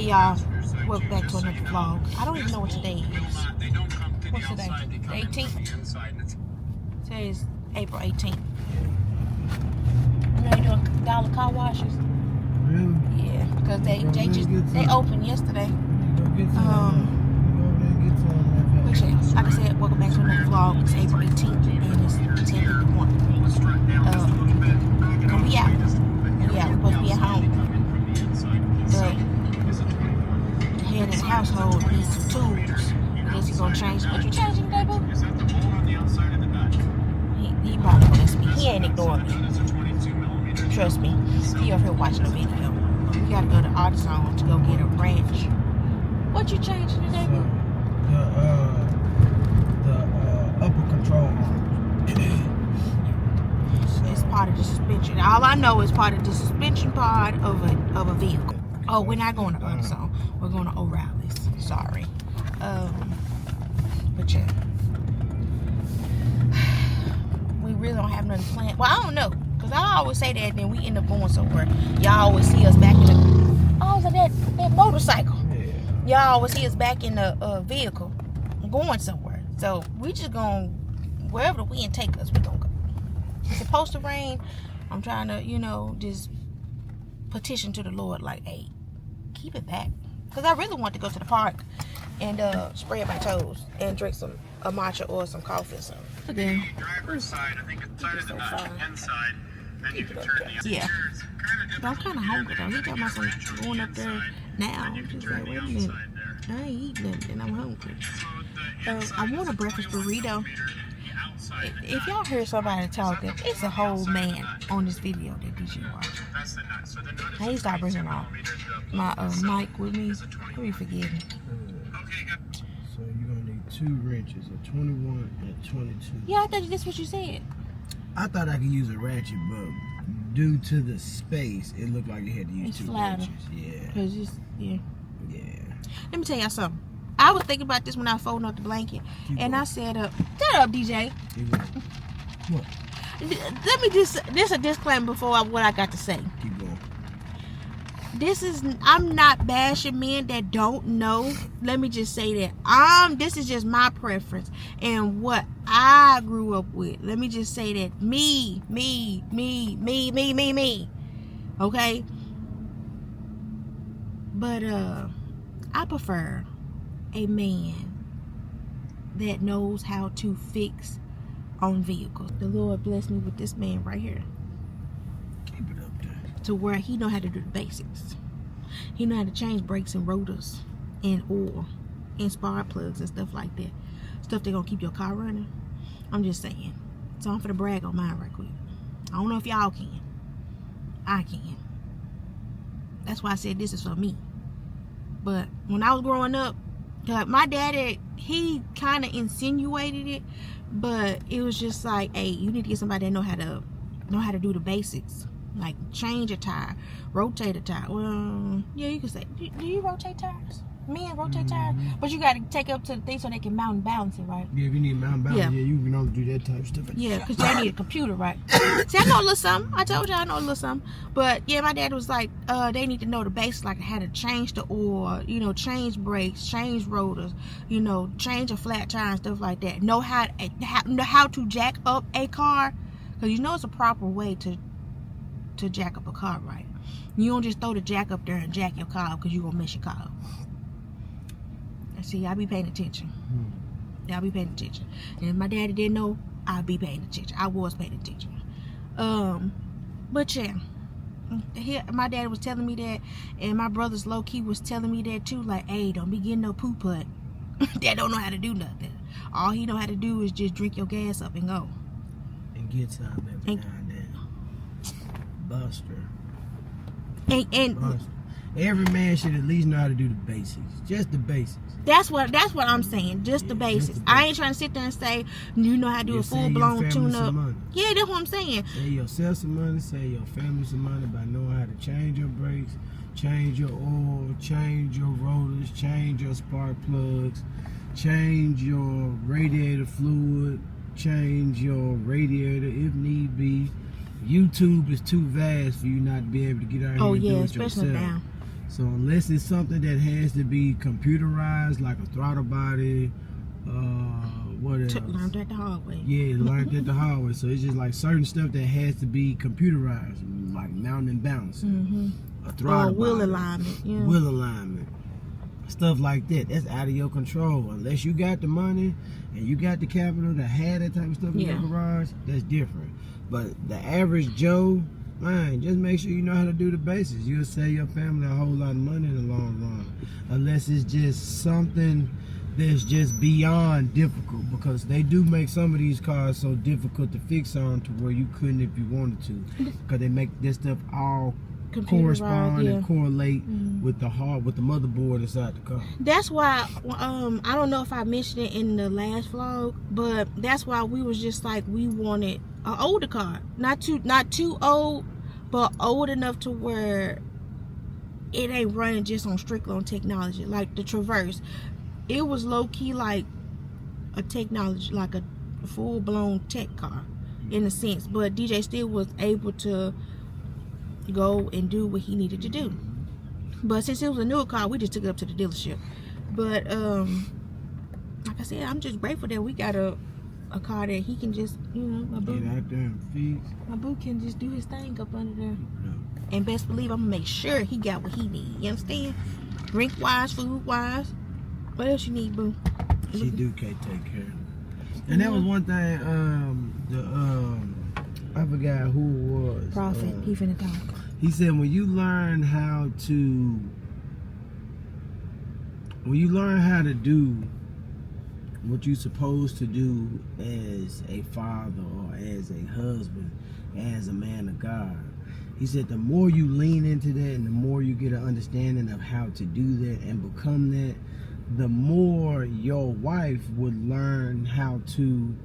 y'all, welcome back to another vlog. I don't even know what today is. What's today? The 18th? Today is April 18th. You know they doing dollar car washes? Really? Yeah, because they opened yesterday. But yeah, like I said, welcome back to another vlog. It's April 18th and it's 10:51. And we out. Yeah, we're supposed to be at home. The head of the household needs some tools. I guess he's gonna change. What you changing today, boo? He probably bless me. He ain't ignoring me. Trust me. He over here watching the video. We gotta go to AutoZone to go get a wrench. What you changing today, boo? The upper control arm. It's part of the suspension. All I know is part of the suspension part of a vehicle. Oh, we're not going to AutoZone. We're going to O'Reilly's. Sorry. But yeah. We really don't have nothing planned. Well, I don't know. Because I always say that and then we end up going somewhere. Y'all always see us back in the... Oh, that motorcycle. Y'all always see us back in the vehicle going somewhere. So we just going... Wherever the wind take us, we going to go. It's supposed to rain. I'm trying to, just petition to the Lord like, hey, keep it back. Because I really want to go to the park and spread my toes and drink a matcha or some coffee or something. Okay. Driver's side, I think it's side of the inside. Then you can turn the yeah. But I'm kind of hungry though. He got my son going up there now. I'm just like, wait a minute. I ain't eating nothing and I'm hungry. I want a breakfast burrito. If y'all heard somebody talking, it's a whole man on this video that DJ watching. I need to start bringing my mic with me. Let me forget it. So you're going to need 2 wrenches, a 21 and a 22. Yeah, I thought that's what you said. I thought I could use a ratchet, but due to the space, it looked like they had to use 2 wrenches. Yeah. Yeah. Let me tell y'all something. I was thinking about this when I was folding up the blanket. And I said, shut up, DJ. What? Let me just, this is a disclaimer before what I got to say. Keep going. I'm not bashing men that don't know. Let me just say that. This is just my preference and what I grew up with. Let me just say that me. Okay? But, I prefer a man that knows how to fix on vehicles. The Lord blessed me with this man right here. Keep it up there. To where he know how to do the basics. He know how to change brakes and rotors and oil and spark plugs and stuff like that. Stuff that gonna keep your car running. I'm just saying. So I'm finna brag on mine right quick. I don't know if y'all can. I can. That's why I said this is for me. But when I was growing up, my daddy, he kind of insinuated it, but it was just like, hey, you need to get somebody that know how to do the basics, like change a tire, rotate a tire. Well, yeah, you can say, do you rotate tires? Men rotate tires, but you got to take it up to the thing so they can mount and balance it, right? Yeah, if you need mount balance, yeah, you can only do that type of stuff. Yeah, because they need a computer, right? See, I know a little something. I told you I know a little something. But yeah, my dad was like, they need to know the basics, like how to change the oil, change brakes, change rotors, change a flat tire and stuff like that. Know how to jack up a car, because it's a proper way to jack up a car, right? You don't just throw the jack up there and jack your car up because you're gonna mess your car up. See, I be paying attention. Y'all be paying attention. And if my daddy didn't know, I'd be paying attention. I was paying attention. But yeah, my daddy was telling me that, and my brothers low-key was telling me that too. Like, hey, don't be getting no poo-put. Dad don't know how to do nothing. All he know how to do is just drink your gas up and go. And get some every now and then. Buster. And every man should at least know how to do the basics. Just the basics. That's what I'm saying. Just the basics. I ain't trying to sit there and say you know how to do a full-blown tune-up. Yeah, that's what I'm saying. Save yourself some money. Save your family some money by knowing how to change your brakes, change your oil, change your rotors, change your spark plugs, change your radiator fluid, change your radiator if need be. YouTube is too vast for you not to be able to get out here and do it yourself. Especially now. So unless it's something that has to be computerized, like a throttle body, what else? Learned at the hard way. Yeah, learned at the hard way. So it's just like certain stuff that has to be computerized, like mounting and bouncing, a throttle wheel body, alignment. Yeah. wheel alignment, stuff like that. That's out of your control. Unless you got the money and you got the capital to have that type of stuff in your garage, that's different. But the average Joe, man, just make sure you know how to do the basics. You'll save your family a whole lot of money in the long run. Unless it's just something that's just beyond difficult, because they do make some of these cars so difficult to fix on to where you couldn't if you wanted to, because they make this stuff all correspond and correlate with the motherboard inside the car. That's why I don't know if I mentioned it in the last vlog, but that's why we was just like, we wanted an older car, not too old, but old enough to where it ain't running just on strictly on technology. Like the Traverse, it was low-key like a technology, like a full-blown tech car in a sense, but DJ still was able to go and do what he needed to do. But since it was a newer car, we just took it up to the dealership. But like I said, I'm just grateful that we got a car that he can just, you know, my boo, get out there and fix. My boo can just do his thing up under there. And best believe I'm gonna make sure he got what he need. You understand? Drink wise, food wise. What else you need, boo? She do can't take care of it. And that was one thing, I forgot who it was. Prophet, he finna talk. He said when you learn how to do what you're supposed to do as a father or as a husband, as a man of God, he said the more you lean into that and the more you get an understanding of how to do that and become that, the more your wife would learn how to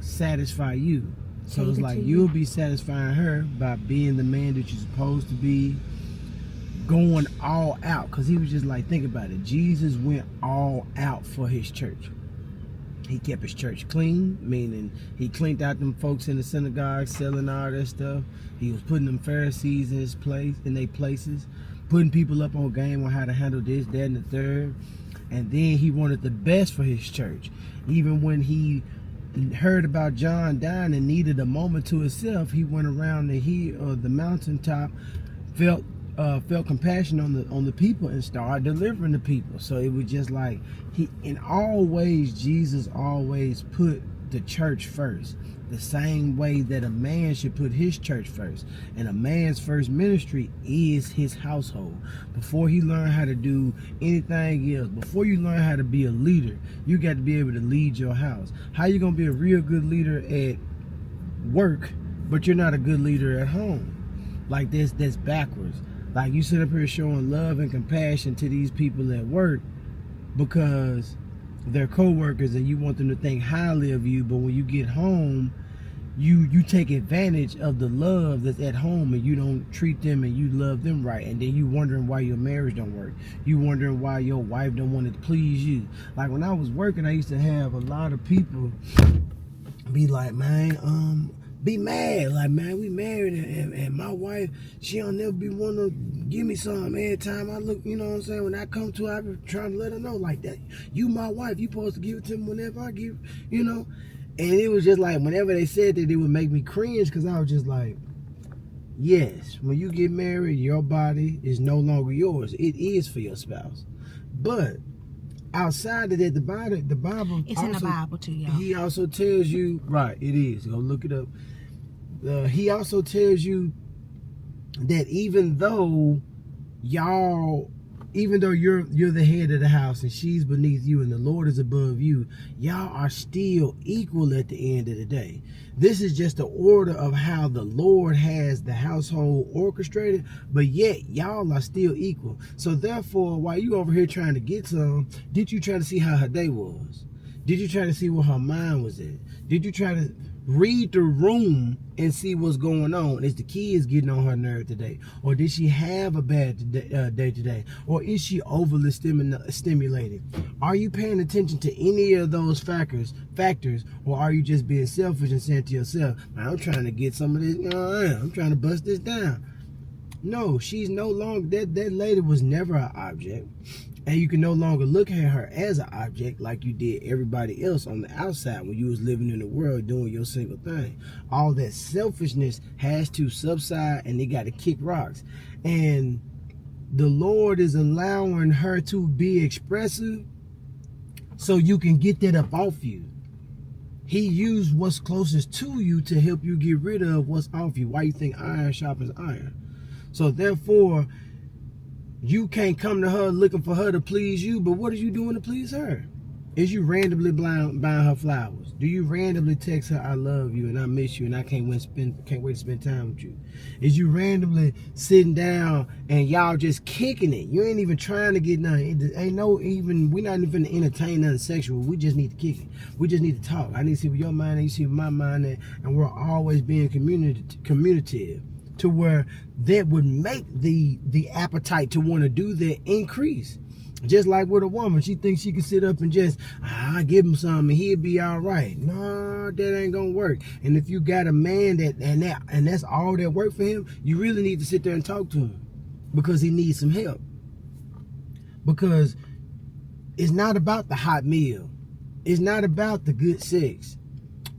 satisfy you. So it's like you'll be satisfying her by being the man that you're supposed to be, going all out. Because he was just like, think about it, Jesus went all out for his church. He kept his church clean, meaning he cleaned out them folks in the synagogue selling all that stuff. He was putting them Pharisees in their places, putting people up on game on how to handle this, that, and the third. And then he wanted the best for his church. Even when he heard about John dying and needed a moment to himself, he went around the mountaintop, felt compassion on the people and started delivering the people. So it was just like in all ways, Jesus always put the church first, the same way that a man should put his church first. And a man's first ministry is his household. Before he learned how to do anything else, before you learn how to be a leader, you got to be able to lead your house. How you gonna be a real good leader at work, but you're not a good leader at home? Like that's backwards. Like you sit up here showing love and compassion to these people at work because they're co-workers and you want them to think highly of you, but when you get home, you take advantage of the love that's at home and you don't treat them and you love them right, and then you wondering why your marriage don't work. You wondering why your wife don't want to please you. Like when I was working, I used to have a lot of people be like, man, be mad, like, man, we married and my wife, she don't never be want to give me something every time I look, you know what I'm saying? When I come to her, I be trying to let her know, like, that you my wife, you supposed to give it to me whenever I give, you know? And it was just like, whenever they said that, it would make me cringe, because I was just like, yes, when you get married, your body is no longer yours. It is for your spouse. But outside of that, the Bible it's also, in the Bible too, y'all. He also tells you, right, it is. Go look it up. He also tells you that even though you're the head of the house and she's beneath you and the Lord is above you, y'all are still equal at the end of the day. This is just the order of how the Lord has the household orchestrated, but yet y'all are still equal. So therefore, while you over here trying to get some, did you try to see how her day was? Did you try to see where her mind was at? Did you try to read the room and see what's going on? Is the kids getting on her nerve today? Or did she have a bad day today? Or is she overly stimulated? Are you paying attention to any of those factors? Or are you just being selfish and saying to yourself, man, I'm trying to get some of this, I'm trying to bust this down? No, she's no longer, that lady was never an object. And you can no longer look at her as an object like you did everybody else on the outside when you was living in the world doing your single thing. All that selfishness has to subside, and they got to kick rocks. And the Lord is allowing her to be expressive so you can get that up off you. He used what's closest to you to help you get rid of what's off you. Why you think iron sharpens iron? So therefore, you can't come to her looking for her to please you, but what are you doing to please her? Is you randomly buying her flowers? Do you randomly text her, I love you and I miss you and I can't wait to spend time with you? Is you randomly sitting down and y'all just kicking it? You ain't even trying to get nothing. We're not even entertain nothing sexual. We just need to kick it. We just need to talk. I need to see what your mind is, you see what my mind is, and we're always being communicative to where that would make the appetite to want to do that increase. Just like with a woman, she thinks she can sit up and just, give him some and he'll be all right. No, that ain't gonna work. And if you got a man and that's all that work for him, you really need to sit there and talk to him because he needs some help. Because it's not about the hot meal. It's not about the good sex.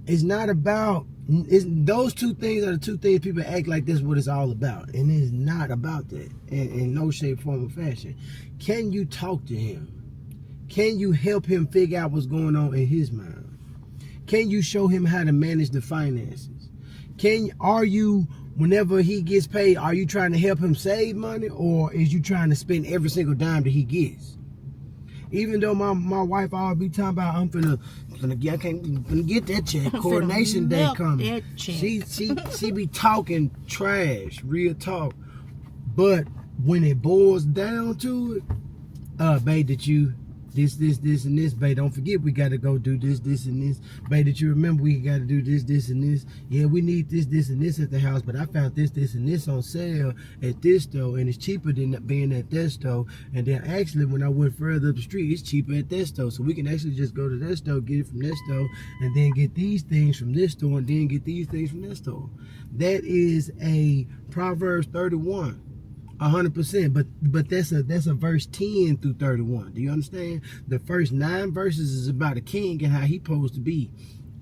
It's not about, those two things are the two things people act like that's what it's all about. And it's not about that in no shape, form, or fashion. Can you talk to him? Can you help him figure out what's going on in his mind? Can you show him how to manage the finances? Are you, whenever he gets paid, are you trying to help him save money, or is you trying to spend every single dime that he gets? Even though my wife always be talking about I'm finna get that check. Coronation day coming. She be talking trash, real talk. But when it boils down to it, babe, that you this and this, babe, don't forget we gotta go do this and this. Babe, that you remember we gotta do this and this. Yeah, we need this and this at the house, but I found this and this on sale at this store, and it's cheaper than being at that store. And then actually when I went further up the street, it's cheaper at that store. So we can actually just go to that store, get it from that store, and then get these things from this store, and then get these things from that store. That is a Proverbs 31. 100%, but that's a verse 10 through 31. Do you understand? The first 9 verses is about a king and how he supposed to be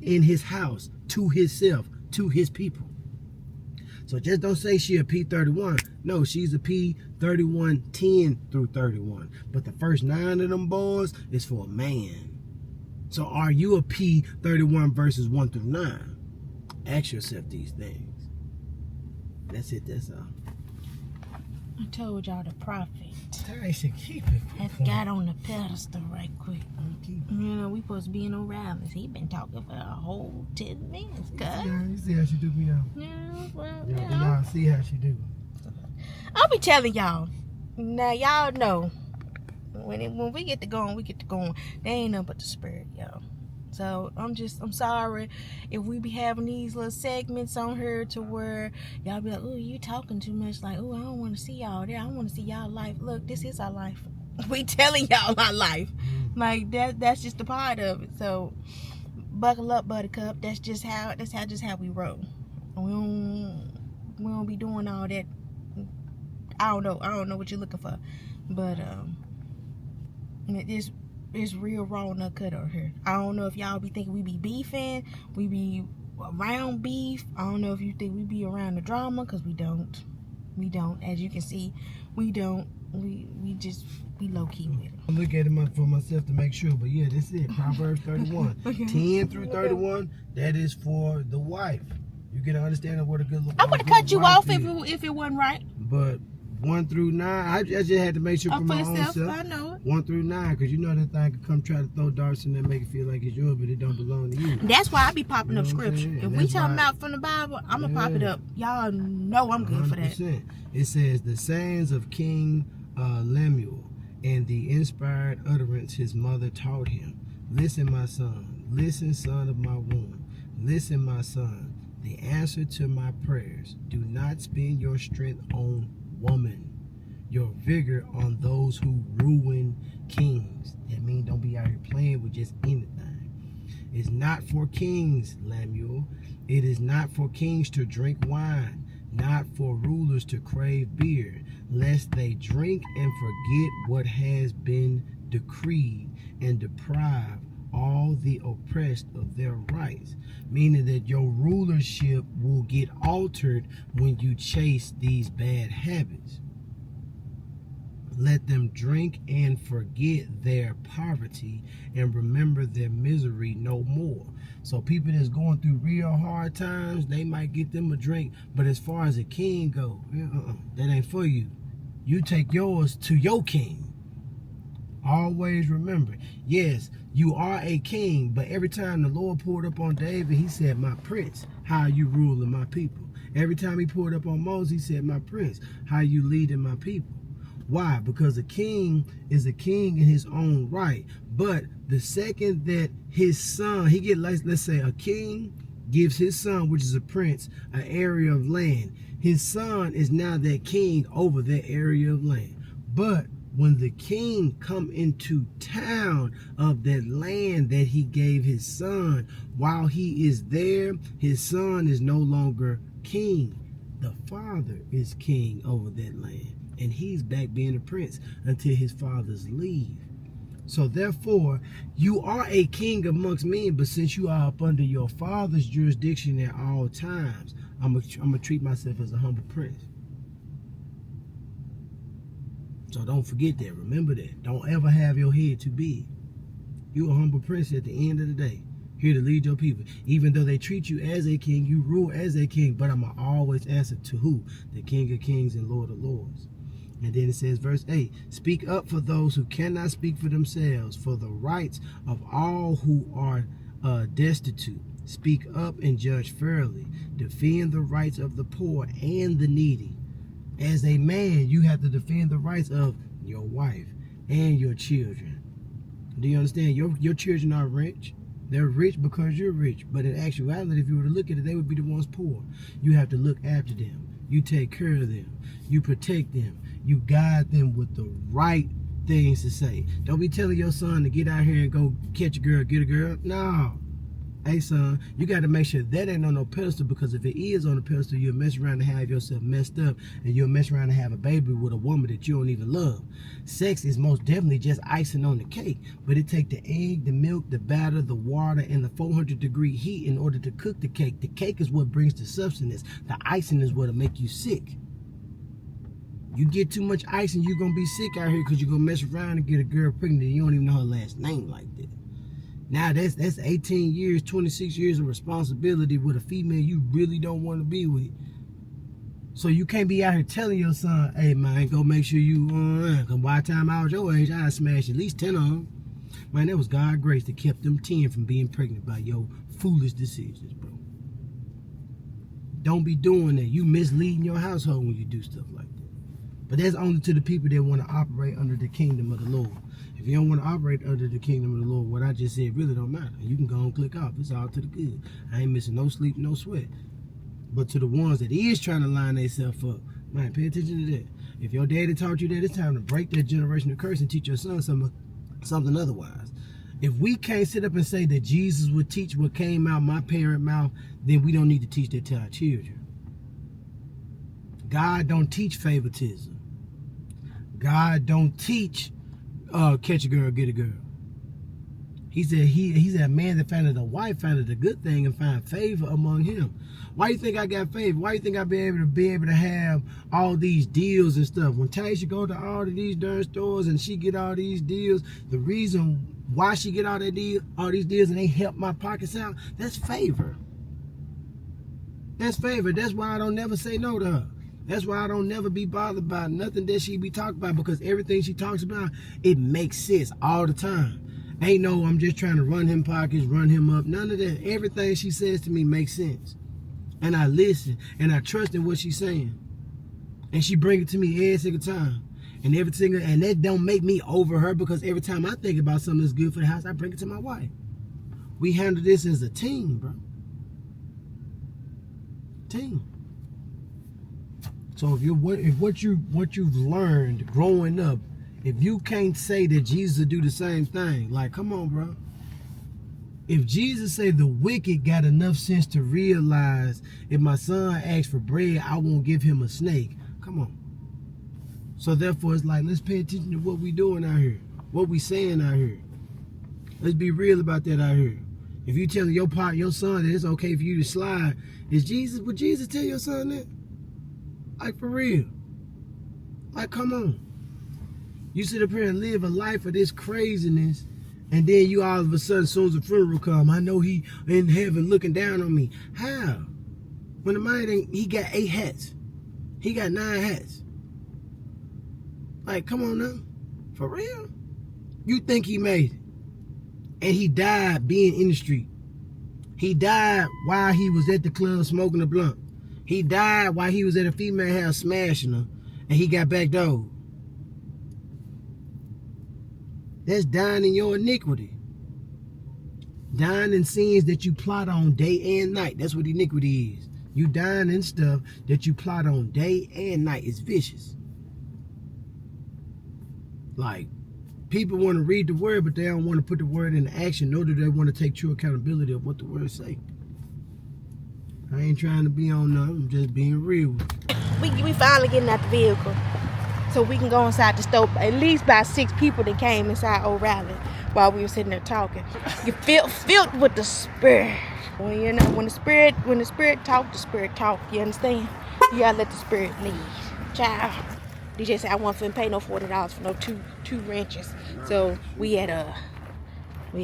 in his house, to himself, to his people. So just don't say she a P31. No, she's a P31, 10 through 31. But the first 9 of them boys is for a man. So are you a P31 verses 1 through 9? Ask yourself these things. That's it. That's all. I told y'all the prophet I should keep it. has got on the pedestal right quick. You know, we supposed to be in Errands. He been talking for a whole 10 minutes, cuz. Yeah, you see how she do me now. Yeah, well, Y'all see how she do. I'll be telling y'all. Now, y'all know, when we get to going, we get to going. They ain't nothing but the spirit, y'all. So I'm sorry if we be having these little segments on here to where y'all be like, oh, you talking too much. Like, oh, I don't want to see y'all there. I want to see y'all life. Look, this is our life. We telling y'all our life. Like that's just a part of it. So buckle up, buttercup. That's just how we roll. We don't be doing all that. I don't know what you're looking for, but it's real raw nut cut over here. I don't know if y'all be thinking we be beefing, we be around beef. I don't know if you think we be around the drama, because we don't. As you can see, we don't. We low key with it. I look at it for myself to make sure, but yeah, that's it. Proverbs 31, okay. 10 through 31. That is for the wife. You can understand what a good look. I would have cut you off if it wasn't right. But 1 through 9, I just had to make sure for my own self. I know it. 1 through 9, because you know that thing could come try to throw darts in there, make it feel like it's yours, but it don't belong to you. That's why I be popping up scripture. If we talking about from the Bible, I'm gonna pop it up. Y'all know I'm good 100%. For that. It says the sayings of King Lemuel and the inspired utterance his mother taught him. Listen, my son. Listen, son of my womb. Listen, my son. The answer to my prayers. Do not spend your strength on woman, your vigor on those who ruin kings. That means don't be out here playing with just anything. It's not for kings, Lemuel. It is not for kings to drink wine, not for rulers to crave beer, lest they drink and forget what has been decreed, and deprive all the oppressed of their rights. Meaning that your rulership will get altered when you chase these bad habits. Let them drink and forget their poverty and remember their misery no more. So people that's going through real hard times, they might get them a drink. But as far as a king go, that ain't for you. You take yours to your king. Always remember, yes, you are a king, but every time the Lord poured up on David, he said, my prince, how are you ruling my people? Every time he poured up on Moses, he said, my prince, how are you leading my people? Why? Because a king is a king in his own right. But the second that his son, he get, let's say a king gives his son, which is a prince, an area of land. His son is now that king over that area of land. But when the king come into town of that land that he gave his son, while he is there, his son is no longer king. The father is king over that land. And he's back being a prince until his father's leave. So therefore, you are a king amongst men, but since you are up under your father's jurisdiction at all times, I'm gonna treat myself as a humble prince. So don't forget that. Remember that. Don't ever have your head too big. You're a humble prince at the end of the day, here to lead your people. Even though they treat you as a king, you rule as a king, but I'm going to always answer to who? The King of Kings and Lord of Lords. And then it says, verse 8, speak up for those who cannot speak for themselves, for the rights of all who are destitute. Speak up and judge fairly. Defend the rights of the poor and the needy. As a man, you have to defend the rights of your wife and your children. Do you understand? Your children are rich. They're rich because you're rich. But in actuality, if you were to look at it, they would be the ones poor. You have to look after them. You take care of them. You protect them. You guide them with the right things to say. Don't be telling your son to get out here and go catch a girl, get a girl. No. Hey, son, you got to make sure that ain't on no pedestal, because if it is on a pedestal, you'll mess around and have yourself messed up, and you'll mess around and have a baby with a woman that you don't even love. Sex is most definitely just icing on the cake, but it take the egg, the milk, the batter, the water, and the 400-degree heat in order to cook the cake. The cake is what brings the substance. The icing is what'll make you sick. You get too much icing, you're going to be sick out here because you're going to mess around and get a girl pregnant and you don't even know her last name like that. Now that's 18 years, 26 years of responsibility with a female you really don't want to be with. So you can't be out here telling your son, hey man, go make sure you, cause by the time I was your age, I smashed at least 10 of them. Man, that was God's grace that kept them 10 from being pregnant by your foolish decisions, bro. Don't be doing that. You misleading your household when you do stuff like that. But that's only to the people that want to operate under the kingdom of the Lord. If you don't want to operate under the kingdom of the Lord, what I just said really don't matter. You can go and click off. It's all to the good. I ain't missing no sleep, no sweat. But to the ones that is trying to line themselves up, man, pay attention to that. If your daddy taught you that, it's time to break that generational curse and teach your son something otherwise. If we can't sit up and say that Jesus would teach what came out my parent mouth, then we don't need to teach that to our children. God don't teach favoritism. God don't teach catch a girl, get a girl. He said he's a man that found a wife, found a good thing, and find favor among him. Why you think I got favor? Why you think I be able to have all these deals and stuff? When Tasha go to all of these darn stores and she get all these deals, the reason why she get all these deals and they help my pockets out, that's favor. That's favor. That's why I don't never say no to her. That's why I don't never be bothered by nothing that she be talking about, because everything she talks about, it makes sense all the time. Ain't no, I'm just trying to run him pockets, run him up. None of that. Everything she says to me makes sense. And I listen, and I trust in what she's saying. And she bring it to me every single time. And and that don't make me over her, because every time I think about something that's good for the house, I bring it to my wife. We handle this as a team, bro. Team. So if what you've learned growing up, if you can't say that Jesus will do the same thing, like, come on, bro. If Jesus said the wicked got enough sense to realize if my son asks for bread, I won't give him a snake. Come on. So therefore, it's like, let's pay attention to what we doing out here. What we saying out here. Let's be real about that out here. If you telling your son that it's okay for you to slide, would Jesus tell your son that? Like, for real. Like, come on. You sit up here and live a life of this craziness, and then you all of a sudden, as soon as the funeral come, I know he in heaven looking down on me. How? When the man, he got 8 hats. He got 9 hats. Like, come on now. For real? You think he made it? And he died being in the street. He died while he was at the club smoking a blunt. He died while he was at a female house smashing her, and he got backdoored. That's dying in your iniquity. Dying in sins that you plot on day and night. That's what iniquity is. You dying in stuff that you plot on day and night. It's vicious. Like, people want to read the word, but they don't want to put the word into action, nor do they want to take true accountability of what the word say. I ain't trying to be on nothing. I'm just being real. We finally getting out the vehicle, so we can go inside the store. At least about 6 people that came inside O'Reilly while we were sitting there talking. You filled with the spirit. When the spirit talk, the spirit talk. You understand? You gotta let the spirit lead. Child. DJ said I wasn't finna pay no $40 for no two wrenches. So we had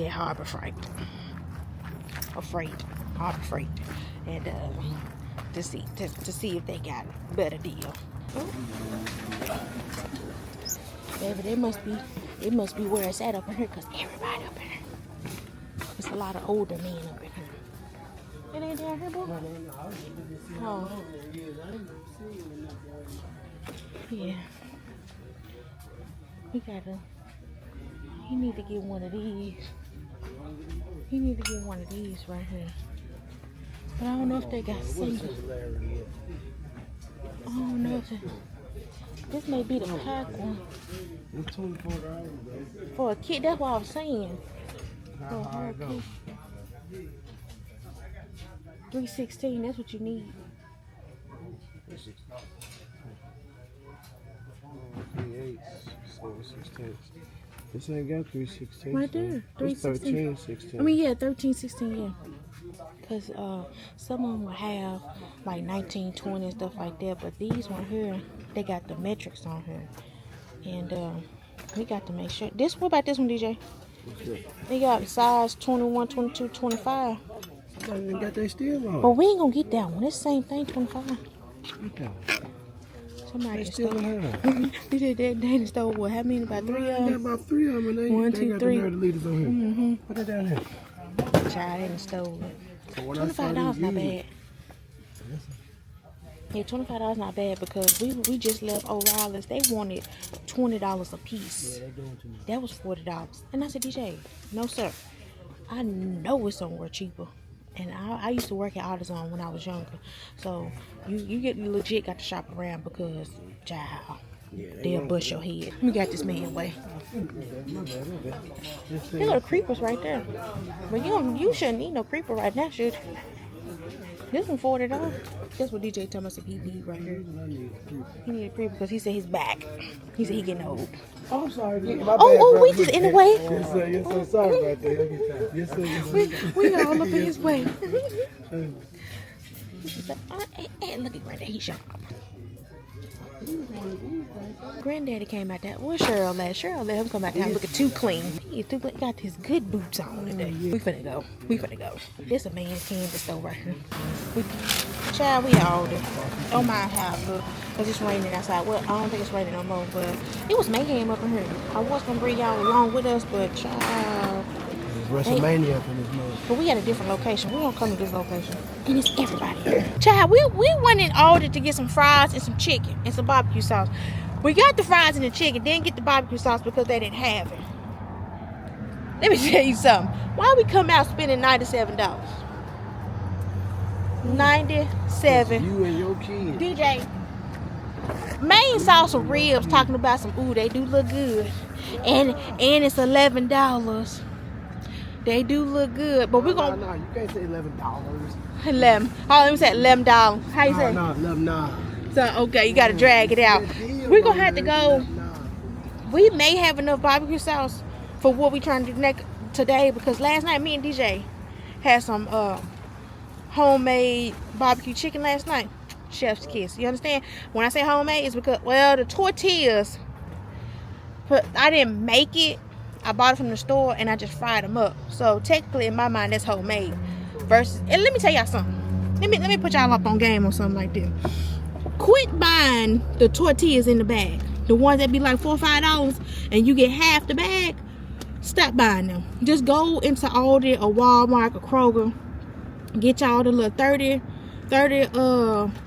Harbor Freight. Harbor Freight. And to see if they got a better deal. Baby, it must be where it's at up in here, because everybody up in here. There's a lot of older men up in here. It ain't down here, boy? Oh. Yeah. He need to get one of these. He need to get one of these right here. But I don't know if they got single. I don't know if this may be the pack one. It's $24. For a kid, that's what I was saying. For a whole kid. $316, that's what you need. This ain't got 316. Right there. 1316. I mean, yeah, 1316, yeah. Because some of them will have like 19, 20 and stuff like that. But these one here, they got the metrics on here. And we got to make sure. What about this one, DJ? They got size 21, 22, 25. They got their steel on. But we ain't going to get that one. It's the same thing, 25. Okay. Somebody still stole. have. They did that. They stole what? How many? About 3 of them? Got about 3 of them. And they 1, got 2, 3. the leaders on here. Mm-hmm. Put that down here. Child, they done stole it. So $25 not bad. Yeah, $25 not bad, because we just left O'Reilly's. They wanted $20 a piece. Yeah, they doing too much. That was $40. And I said, DJ, no sir. I know it's somewhere cheaper. And I used to work at AutoZone when I was younger. So you get legit got to shop around, because child, they'll bust your head. Let me get this man way. There are creepers right there. But you shouldn't need no creeper right now, should you? This one $40. That's what DJ told us he need right here. He need a creeper because he said he's back. He said he getting old. Oh, I'm sorry. We just in the way. Yes, sir. Yes, sir. Sorry about that. Yes, sir. Yes, sir. We all up in his way. And look at Granddaddy, he's sharp. Granddaddy came out there. Where's Cheryl at? Cheryl let him come out there looking too clean. He got his good boots on today. We finna go. This a man's candy store right here. Child, we all there. Don't mind how it look, because it's raining outside. Well, I don't think it's raining no more, but it was mayhem up in here. I was gonna bring y'all along with us, but child, WrestleMania up in this mode. but we had a different location. We won't come to this location. And it's everybody here. Child, we went in order to get some fries and some chicken and some barbecue sauce. We got the fries and the chicken, didn't get the barbecue sauce because they didn't have it. Let me tell you something. Why we come out spending $97? $97. You and your kids. DJ, Maine saw some ribs talking about some, ooh, they do look good. And it's $11. They do look good, but we're gonna. No, you can't say $11. 11. Oh, let me say $11. How you say? No, $11. So okay, you gotta drag it out. We're gonna have to go. We may have enough barbecue sauce for what we trying to do next today, because last night me and DJ had some homemade barbecue chicken last night. Chef's kiss. You understand? When I say homemade, it's because, well, the tortillas, but I didn't make it. I bought it from the store and I just fried them up. So technically, in my mind, that's homemade. Versus, and let me tell y'all something. Let me put y'all up on game or something like this. Quit buying the tortillas in the bag. The ones that be like $4 or $5 and you get half the bag. Stop buying them. Just go into Aldi or Walmart or Kroger. Get y'all the little 30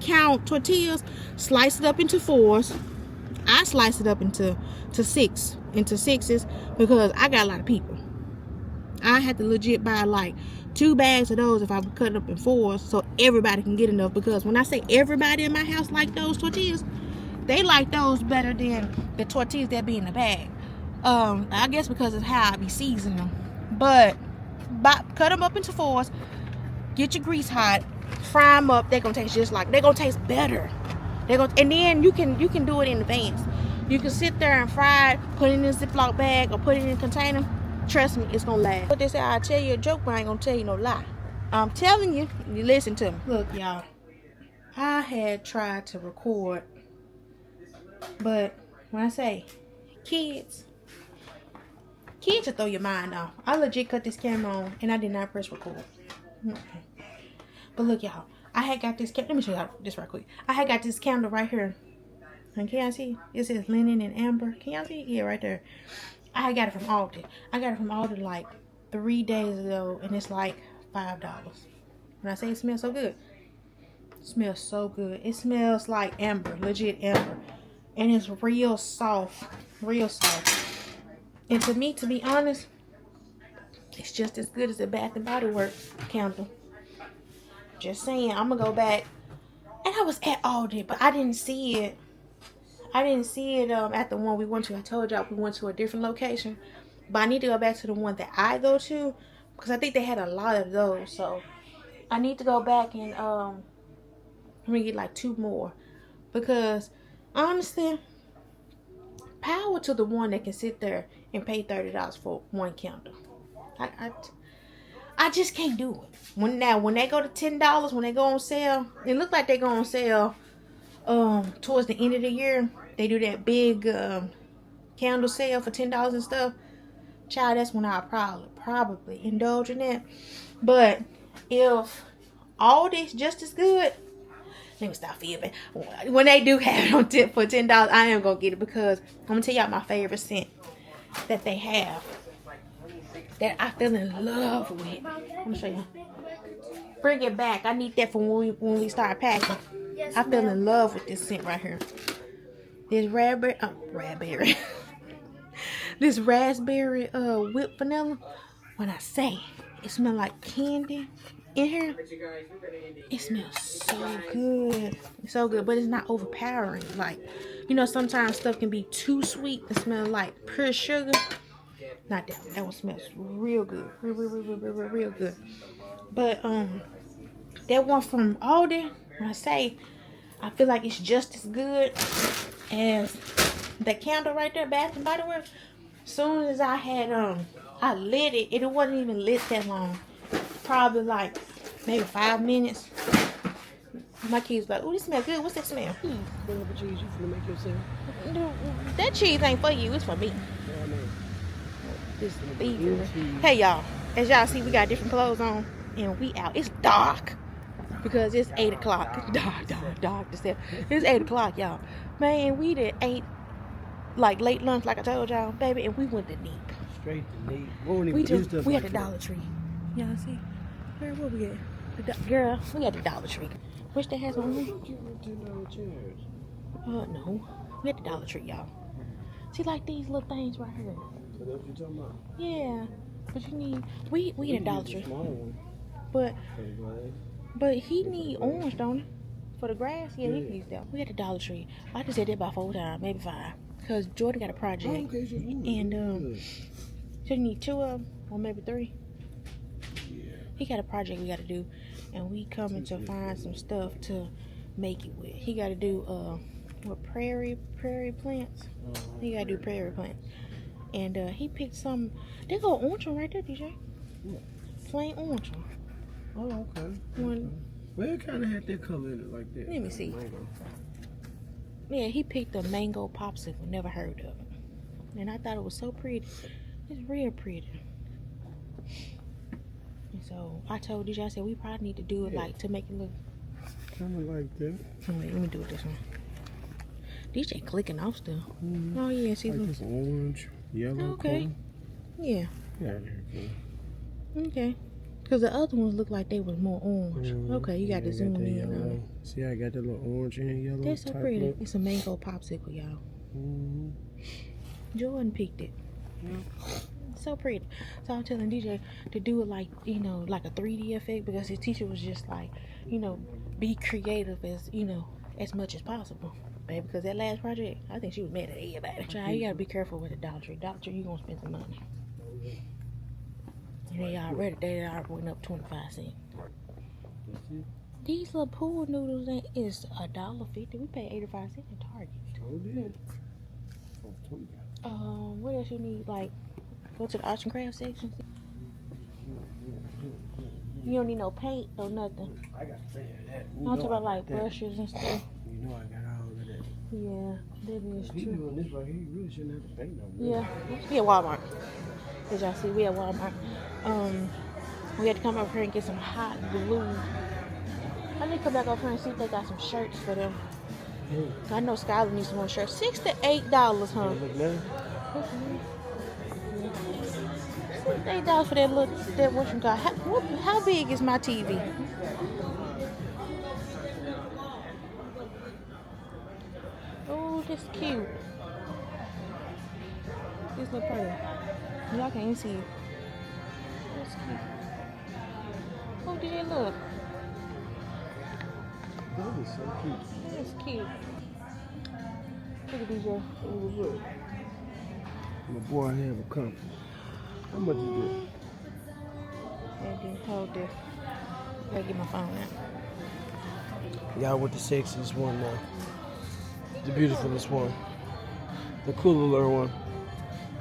count tortillas. Slice it up into 4s. I slice it up into sixes because I got a lot of people. I had to legit buy like 2 bags of those if I would cut it up in 4s so everybody can get enough, because when I say everybody in my house like those tortillas, they like those better than the tortillas that be in the bag. I guess because of how I be seasoning them. But cut them up into 4s. Get your grease hot. Fry them up. They're gonna taste just like. They're gonna taste better. And then you can do it in advance. You can sit there and fry it, put it in a Ziploc bag or put it in a container. Trust me, it's gonna last. But they say I'll tell you a joke, but I ain't gonna tell you no lie. I'm telling you, you listen to me. Look, y'all. I had tried to record, but when I say kids will throw your mind off. I legit cut this camera on and I did not press record. But look, y'all, I had got this. Let me show y'all this right quick. I had got this candle right here. And can y'all see? It says linen and amber. Can y'all see? Yeah, right there. I had got it from Aldi. I got it from Aldi like 3 days ago, and it's like $5. When I say it smells so good, it smells so good. It smells like amber, legit amber, and it's real soft, real soft. And to me, to be honest, it's just as good as a Bath and Body Works candle. Just saying, I'm gonna go back. And I was at Aldi, but I didn't see it. At the one we went to. I told y'all we went to a different location, but I need to go back to the one that I go to because I think they had a lot of those. So I need to go back and I'm gonna get like 2 more, because honestly, power to the one that can sit there and pay $30 for one candle. I just can't do it. When they go to $10, when they go on sale, it looks like they go on sale towards the end of the year. They do that big candle sale for $10 and stuff. Child, that's when I'll probably indulge in that. But if all this just as good, let me stop feeling. When they do have it on tip for $10, I am gonna get it, because I'm gonna tell y'all my favorite scent that they have that I fell in love with. Let me show you. Bring it back. I need that for when we start packing. I fell in love with this scent right here. This raspberry. This raspberry whipped vanilla. When I say it smells like candy in here, it smells so good. It's so good, but it's not overpowering. Like, you know, sometimes stuff can be too sweet and smell like pure sugar. Not that one. That one smells real good. Real good. But that one from Aldi, when I say I feel like it's just as good as the candle right there, Bath and Body Works. As soon as I had I lit it, it wasn't even lit that long. Probably like maybe 5 minutes. My kids like, "Oh, this smells good. What's that smell?" Whatever cheese you finna make yourself. That cheese ain't for you. It's for me. Yeah, I know. This is hey y'all, as y'all see, we got different clothes on and we out. It's dark because it's 8 o'clock. It's dark. It's 8 o'clock, y'all. Man, we did ate like late lunch, like I told y'all, baby, and we went to Neep. Straight to Neep. We at the Dollar Tree. Y'all see? Where we at? Girl, we at the Dollar Tree. Wish they had some room. No. We at the Dollar Tree, y'all. See, like these little things right here. So that's what you're talking about? Yeah. But you need, we at Dollar Tree. But he need orange, don't he? For the grass? Yeah, he needs that. We at the Dollar Tree. I just said that about 4 times, maybe 5. Because Jordan got a project. Oh, okay, so and so you need 2 of them, or maybe 3. He got a project we got to do, and we coming to find some stuff to make it with. He got to do what prairie plants. He got to do prairie plants, and he picked some. They go orange one right there, DJ. Yeah. Plain orange one. Oh, okay. One. Well, it kind of had that color in it like that. Let me see. Mango. Yeah, he picked a mango popsicle. Never heard of it, and I thought it was so pretty. It's real pretty. And so I told DJ, I said we probably need to do it like to make it look. Kind of like that. Wait, let me do it this one. DJ clicking off stuff. Mm-hmm. Oh yeah, see, like look. this orange, yellow. Okay. Color. Yeah. Yeah. Okay. Because the other ones look like they was more orange. Okay, you got to zoom in yellow. on it. See, I got the little orange and yellow. That's so type pretty. look. It's a mango popsicle, y'all. Mm-hmm. Jordan picked it. Yeah. So pretty. So I'm telling DJ to do it like, you know, like a 3D effect, because his teacher was just like, you know, be creative as, you know, as much as possible. Baby, because that last project, I think she was mad at everybody. Child, you got to be careful with the Dollar Tree. Dollar Tree, you going to spend some money. And they already went up 25 cents. These little pool noodles is $1.50. We pay 85 cents in Target. Oh, yeah. What else you need? Like, go to the arts and crafts section. You don't need no paint or nothing. I got to say that. I'm talking about like brushes and stuff. You know I got all of that. Yeah, that is He true. doing this right here. You really shouldn't have to paint no more. Yeah, we at Walmart. Did y'all see? We at Walmart. We had to come over here and get some hot glue. I need to come back over here and see if they got some shirts for them. I know Skylar needs some more shirts. $6 to $8, huh? Look now. $8 for that look. That what you got? How big is my TV? Oh, this is cute. This look pretty. Y'all can't see it. That's cute. Oh, did it look? That is so cute. That's cute. Look at DJ. Oh, look. My boy have a compass. How much is this? Hold this. Gotta get my phone out. Y'all with the sexiest one now. The beautifulest one. The cooler one.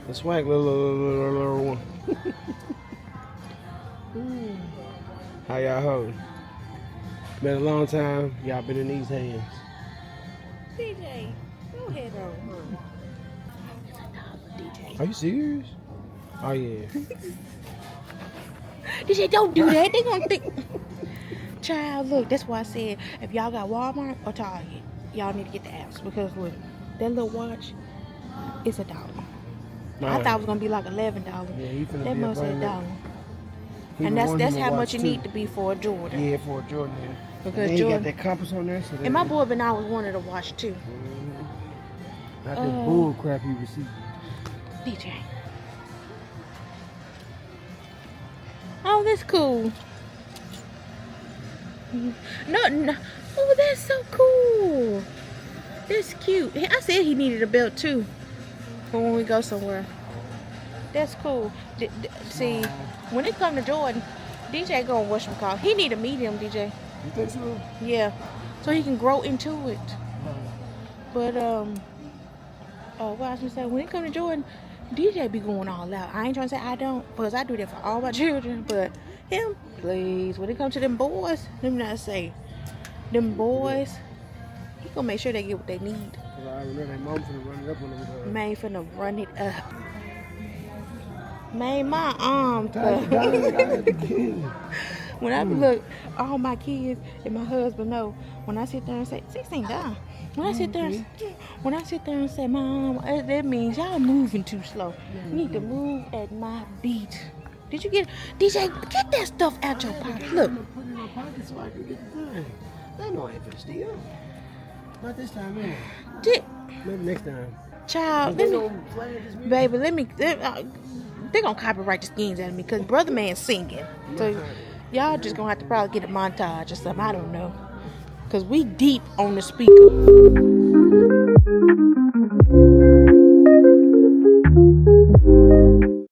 The swag little one. How y'all holding? Been a long time. Y'all been in these hands. DJ, go ahead on. DJ. Are you serious? Oh yeah. DJ, don't do that. They gonna think. Child, look, that's why I said if y'all got Walmart or Target, y'all need to get the apps, because look, that little watch is $1. I thought it was gonna be like $11. Yeah, that must say $1. And that's how much it need to be for a Jordan. Yeah, for a Jordan. Yeah. Because and Jordan got that compass on there. So and my boy been always wanted to watch too. Not the bull crap he received. DJ. Oh, that's cool. No. Oh, that's so cool. That's cute. I said he needed a belt too for when we go somewhere. That's cool. See, when it come to Jordan, DJ gonna whatchamacallit. He need a medium, DJ. You think so? Yeah, so he can grow into it. But what I was gonna say, when it come to Jordan, DJ be going all out. I ain't trying to say I don't, because I do that for all my children. But him, please, when it comes to them boys, let me not say, them boys, he gonna make sure they get what they need. Cause I already know that mom finna run it up on them. Man finna run it up. Man, my arm. When I look, all my kids and my husband know. When I sit there and say 16 down. When I sit there and say, Mom, that means y'all moving too slow. You need to move at my beat. Did you get DJ? Get that stuff out your pocket. Look. Put it in my pocket so I can get the thing. They know I ain't finna steal. Not this time, man. Maybe next time. Child, baby, they're gonna copyright the skins out of me because Brother Man's singing. So y'all just gonna have to probably get a montage or something. I don't know. Because we deep on the speaker.